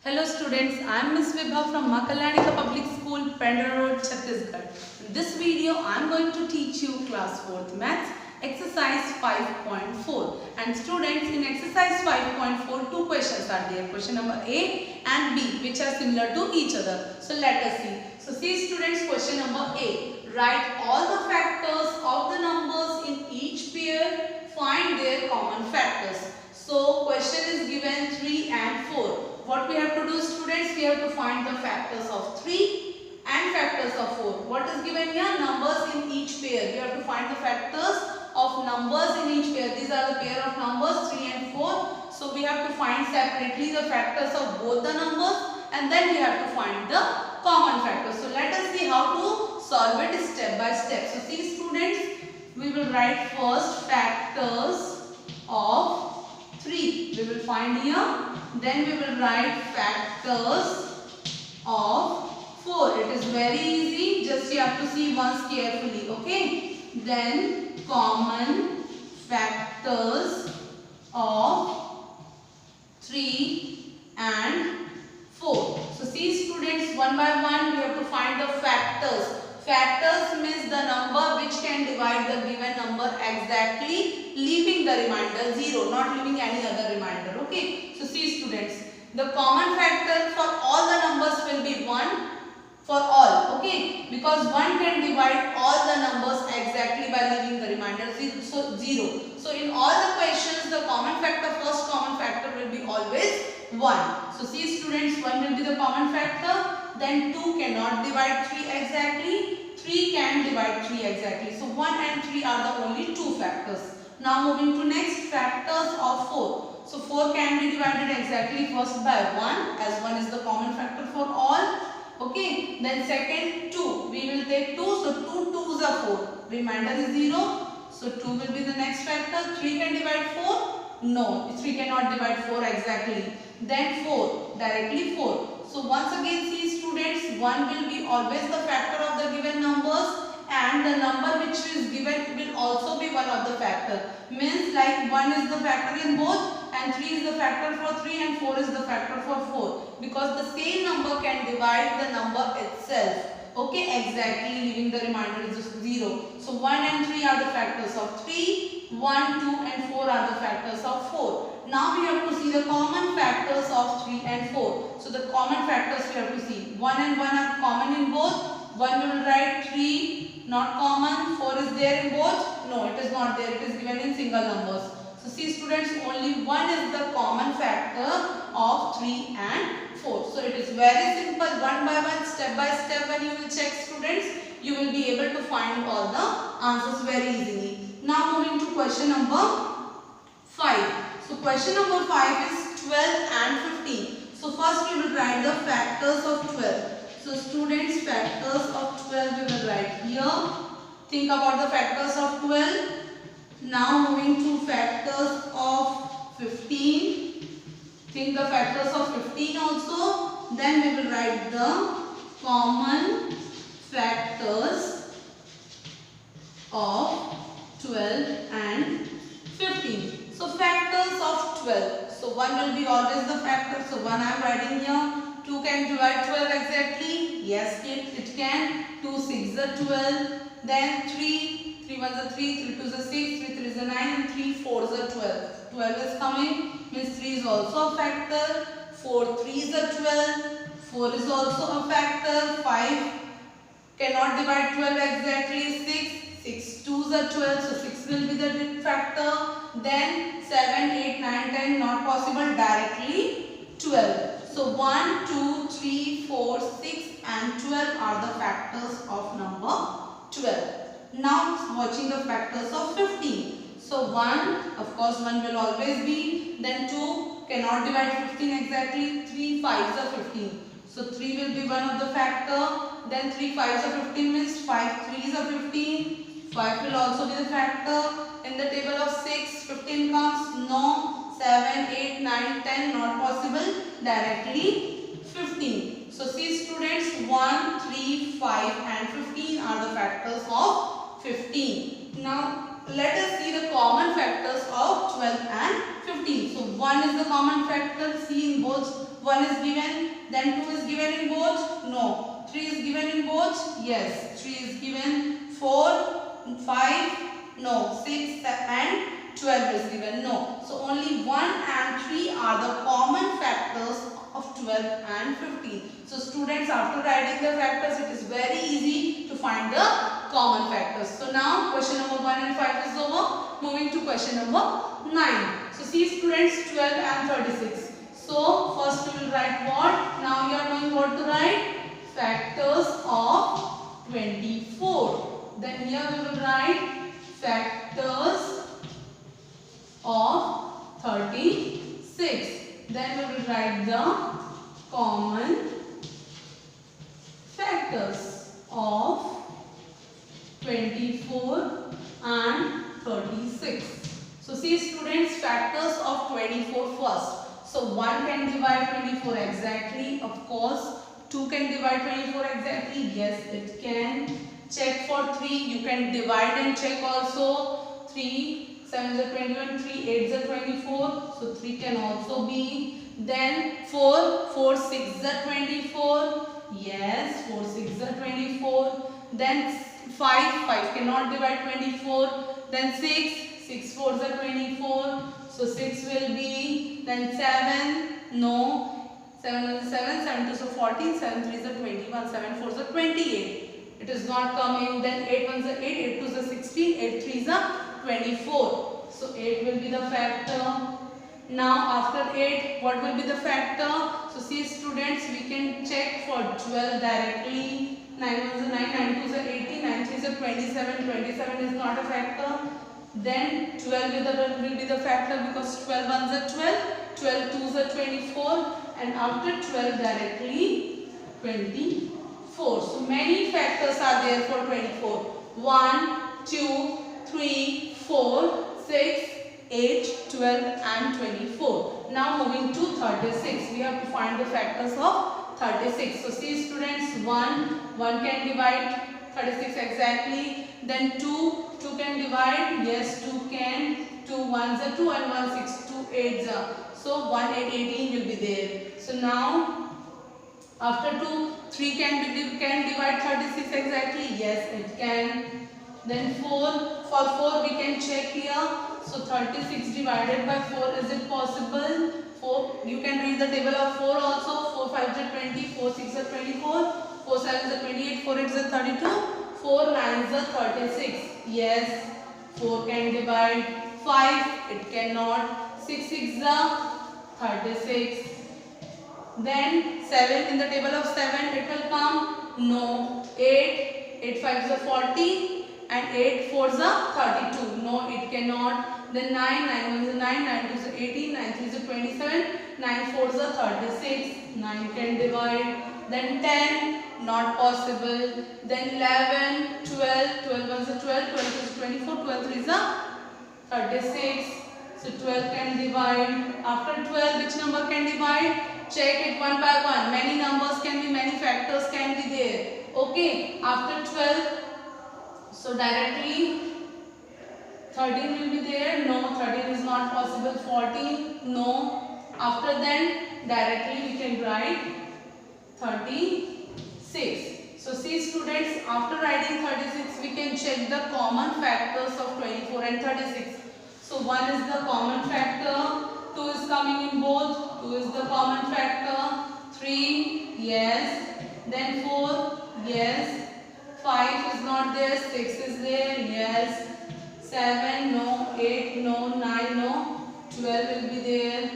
Hello students, I am Miss Vibha from Maa Kalyanika Public School, Pendra Road, Chhattisgarh. In this video, I am going to teach you class 4th maths, exercise 5.4. And students, in exercise 5.4, two questions are there. Question number A and B, which are similar to each other. So let us see. So see students, question number A. Write all the factors of the numbers in each pair. Find their common factors. So question is given 3 and 4. What we have to do, students? We have to find the factors of 3 and factors of 4. What is given here? Numbers in each pair. We have to find the factors of numbers in each pair. These are the pair of numbers 3 and 4. So we have to find separately the factors of both the numbers, and then we have to find the common factors. So let us see how to solve it step by step. So see students, we will write first factors of 3. We will find here. Then we will write factors of 4. It is very easy. Just you have to see once carefully. Okay. Then common factors of 3 and 4. So see students, one by one we have to find the factors. Factors means the number which can divide the given number exactly, leaving the remainder 0, not leaving any other remainder. Okay. So see students, the common factor for all the numbers will be 1 for all. Okay. Because 1 can divide all the numbers exactly by leaving the remainder 0. So in all the questions, the common factor, first common factor will be always 1. So see students, 1 will be the common factor. Then 2 cannot divide 3 exactly. 3 can divide 3 exactly. So 1 and 3 are the only two factors. Now moving to next, factors of 4. So 4 can be divided exactly first by 1, as 1 is the common factor for all. Okay. Then second 2. We will take 2. So 2 2s are 4. Remainder is 0. So 2 will be the next factor. 3 can divide 4. No, 3 cannot divide 4 exactly. Then 4. Directly 4. So once again see students, 1 will be always the factor of the given numbers, and the number which is given will also be one of the factor. Means like 1 is the factor in both, and 3 is the factor for 3, and 4 is the factor for 4. Because the same number can divide the number itself. Okay, exactly, leaving the remainder is 0. So 1 and 3 are the factors of 3, 1, 2 and 4 are the factors of 4. Now we have to see the common factors of 3 and 4. So the common factors we have to see. 1 and 1 are common in both. 1 we will write, 3 not common. 4 is there in both. No, it is not there. It is given in single numbers. So see students, only 1 is the common factor of 3 and 4. So it is very simple, one by one, step by step. When you will check students, you will be able to find all the answers very easily. Now moving to question number 5. So question number 5 is 12 and 15. So first we will write the factors of 12. So students, factors of 12 we will write here. Think about the factors of 12. Now moving to factors of 15. Think the factors of 15 also. Then we will write the common factors of 12 and 15. So factors of 12. So 1 will be always the factor. So 1 I am writing here. 2 can divide 12 exactly. Yes, it can. 2 6 are 12. Then 3 1s are 3, 3 2s are 6, 3 3s are 9, and 3 4s are 12. 12 is coming. Means 3 is also a factor. 4 3s are 12. 4 is also a factor. 5 cannot divide 12 exactly. 6 2s are 12. So 6 will be the factor. Then 7 8 9 10 not possible, directly 12. So 1 2 3 4 6 and 12 are the factors of number 12. Now watching the factors of 15. So 1, of course 1 will always be. Then 2 cannot divide 15 exactly. 3 5s are 15. So 3 will be one of the factor. Then 3 5s are 15 means 5 3s are 15. 5 will also be the factor. In the table of 6, 15 comes. No. 7 8 9 10 not possible, directly 15. So see students, 1 3 5 and 15 are the factors of 15. Now let us see the common factors of 12 and 15. So 1 is the common factor. See, in both 1 is given, then 2 is given in both? No. 3 is given in both? Yes. 3 is given. 4, 5, no. 6 and 12 is given. No. So only 1 and 3 are the common factors of 12 and 15. So students, after writing the factors, it is very easy to find the common factors. So now question number 1 and 5 is over. Moving to question number 9. So see students, 12 and 36. So first we will write what? Now you are knowing what to write? Factors of 24. Then here we will write factors of 36. Then we will write the common factors of 24 and 36. So see students, factors of 24 first. So 1 can divide 24 exactly, of course. 2 can divide 24 exactly, yes it can. Check for 3, you can divide and check also. 3, 7 is 21, 3, 8 is 24, so 3 can also be. Then 4, 4, 6 is 24, yes, 4, 6 is 24. Then 5, 5 cannot divide 24. Then 6, 6, 4 is 24, so 6 will be. Then 7, no. 7 is 7, 7 2 is 14, 7 3 is 21, 7 4 is 28. It is not coming. Then 8 1 is 8, 8 2 is 16, 8 3 is 24. So 8 will be the factor. Now after 8, what will be the factor? So see students, we can check for 12 directly. 9 1 is 9, 9 2 is 18, 9 3 is 27, 27 is not a factor. Then 12 will be the factor because 12 1 is 12, 12 2 is 24, and after 12 directly 24. So many factors are there for 24. 1, 2, 3, 4, 6, 8, 12 and 24. Now moving to 36. We have to find the factors of 36. So see students, 1 can divide 36 exactly. Then 2 can divide. Yes, 2 can. 2 1s are 2 and 1 6, 2 8s are. So 1 8 18 will be there. So now after 2, 3 can divide 36 exactly. Yes, it can. Then 4, for 4 we can check here. So 36 divided by 4, is it possible? 4, you can read the table of 4 also. 4 5 is 20, 4 6 is 24, 4 7 is 28, 4 8 is 32, 4 9 is 36. Yes, 4 can divide 5, it cannot. 6 6 is 36. Then 7 in the table of 7 it will come. No. 8 8 5 is 40 and 8 4 is 32. No, it cannot. Then 9 9 1 is 9, 9 2 is 18, 9 3 is 27, 9 4 is 36. 9 can divide. Then 10, not possible. Then 11, 12, 12 1 is 12, 12 2 is 24, 12 3 is 36. So 12 can divide. After 12, which number can divide? Check it one by one. Many numbers can be, many factors can be there. Okay, after 12, so directly 13 will be there. No, 13 is not possible. 14, no. After then, directly we can write 36. So see students, after writing 36, we can check the common factors of 24 and 36. So 1 is the common factor, 2 is coming in both, 2 is the common factor, 3, yes, then 4, yes, 5 is not there, 6 is there, yes, 7, no, 8, no, 9, no, 12 will be there.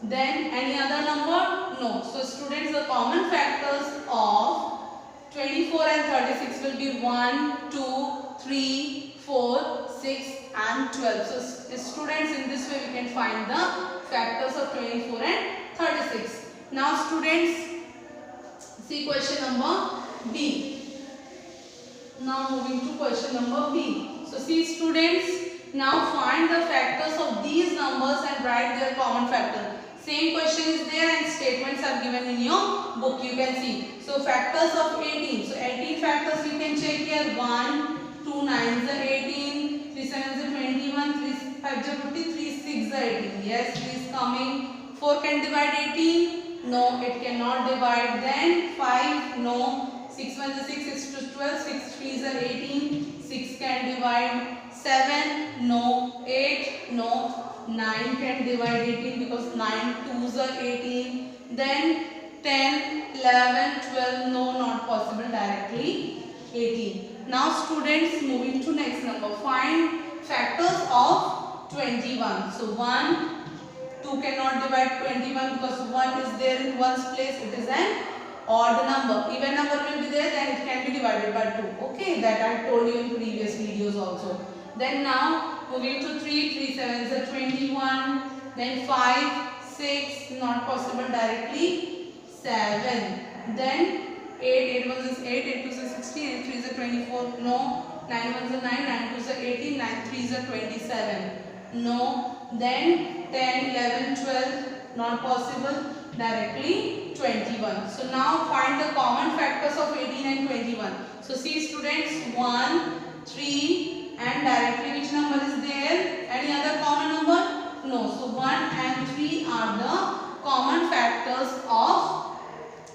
Then any other number? No. So students, the common factors of 24 and 36 will be 1, 2, 3, 4, 6 and 12. So students, in this way we can find the factors of 24 and 36. Now students, see question number B. Now moving to question number B. So see students, now find the factors of these numbers and write their common factor. Same question is there and statements are given in your book, you can see. So factors of 18. So 18 factors you can check here. 1, 2 9s are 18, 3 7s are 21, 3 5s are 50, 3 6s are 18. Yes, 3 is coming. 4 can divide 18. No, it cannot divide. Then 5, no. 6 1 is 6, 6 2 is 12, 6 3 is 18, 6 can divide. 7, no. 8, no. 9 can divide 18 because 9 2s are 18. Then 10, 11, 12, no, not possible, directly 18. Now students, moving to next number. Find factors of 21. So 1, 2 cannot divide 21 because 1 is there in one's place. It is an odd number. Even number will be there, then it can be divided by 2. Okay, that I told you in previous videos also. Then now moving to 3, 3 7 is 21. Then 5, 6, not possible, directly 7. Then 8, 8 1 is 8, 8 2 is 16, 8 3 is 24, no. 9 1 is 9, 9 2 is 18, 9 3 is 27, no. Then 10, 11, 12, not possible, directly 21. So now find the common factors of 18 and 21. So see students, 1, 3 and directly which number is there? Any other common number? No. So 1 and 3 are the common factors of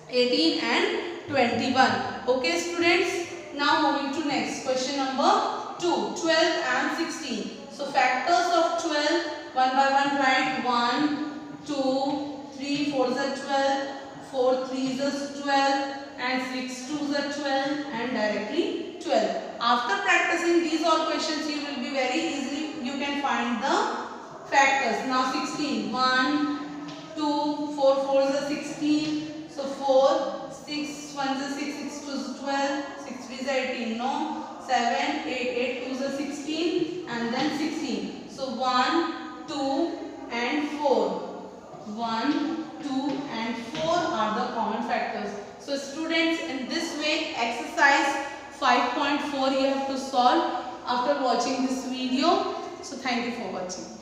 18 and 21. Okay students, now moving to next question number 2, 12 and 16. So factors of 12, one by one write. 1, 2, 3 4 is 12, 4 3 is 12 and 6 2 is 12 and directly 12. After practicing these all questions, you will be very easily, you can find the factors. Now 16, 1, 2, 4 4 is 16, so 4, 6 1 is 6, 6 2 is 12, 6 3 is 18, no. 7, 8, 8 2 is 16 and then 16. So 1, 2 and 4. 1, 2 and 4 are the common factors. So students, in this way exercise 5.4 you have to solve after watching this video. So thank you for watching.